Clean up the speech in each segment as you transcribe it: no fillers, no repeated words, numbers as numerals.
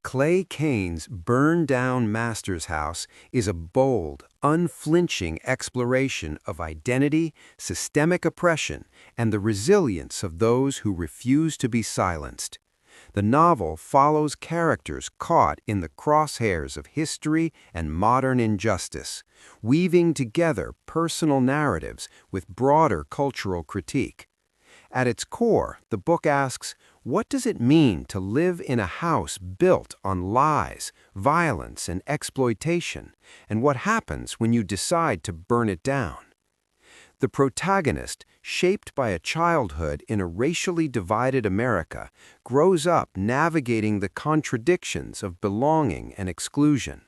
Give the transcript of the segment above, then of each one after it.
Clay Cain's Burn Down Master's House is a bold, unflinching exploration of identity, systemic oppression, and the resilience of those who refuse to be silenced. The novel follows characters caught in the crosshairs of history and modern injustice, weaving together personal narratives with broader cultural critique. At its core, the book asks, what does it mean to live in a house built on lies, violence, and exploitation, and what happens when you decide to burn it down? The protagonist, shaped by a childhood in a racially divided America, grows up navigating the contradictions of belonging and exclusion.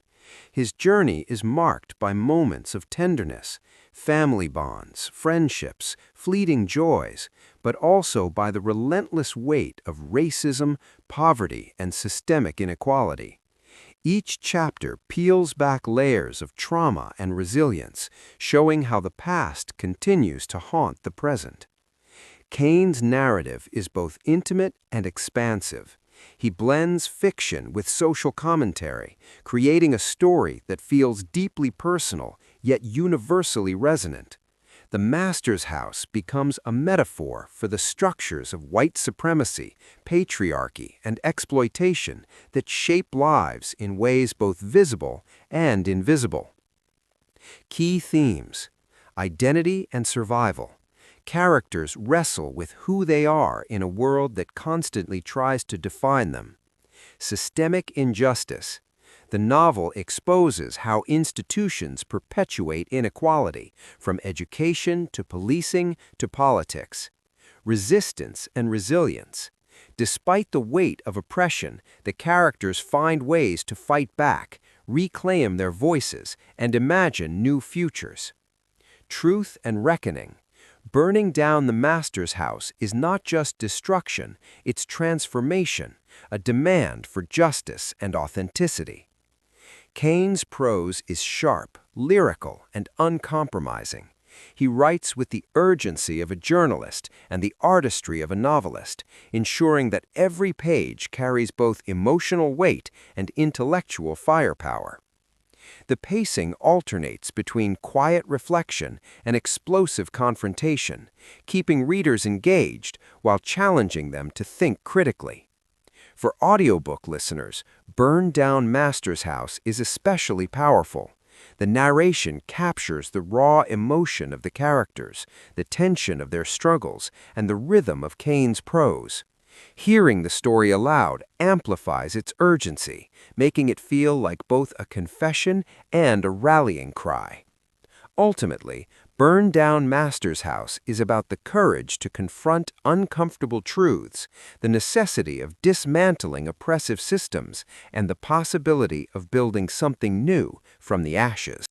His journey is marked by moments of tenderness, family bonds, friendships, fleeting joys, but also by the relentless weight of racism, poverty, and systemic inequality. Each chapter peels back layers of trauma and resilience, showing how the past continues to haunt the present. Cain's narrative is both intimate and expansive. He blends fiction with social commentary, creating a story that feels deeply personal, yet universally resonant. The Master's House becomes a metaphor for the structures of white supremacy, patriarchy, and exploitation that shape lives in ways both visible and invisible. Key themes: identity and survival. Characters wrestle with who they are in a world that constantly tries to define them. Systemic injustice. The novel exposes how institutions perpetuate inequality, from education to policing to politics. Resistance and resilience. Despite the weight of oppression, the characters find ways to fight back, reclaim their voices, and imagine new futures. Truth and reckoning. Burning down the Master's House is not just destruction, it's transformation, a demand for justice and authenticity. Cain's prose is sharp, lyrical, and uncompromising. He writes with the urgency of a journalist and the artistry of a novelist, ensuring that every page carries both emotional weight and intellectual firepower. The pacing alternates between quiet reflection and explosive confrontation, keeping readers engaged while challenging them to think critically. For audiobook listeners, Burn Down Master's House is especially powerful. The narration captures the raw emotion of the characters, the tension of their struggles, and the rhythm of Cain's prose. Hearing the story aloud amplifies its urgency, making it feel like both a confession and a rallying cry. Ultimately, Burn Down Master's House is about the courage to confront uncomfortable truths, the necessity of dismantling oppressive systems, and the possibility of building something new from the ashes.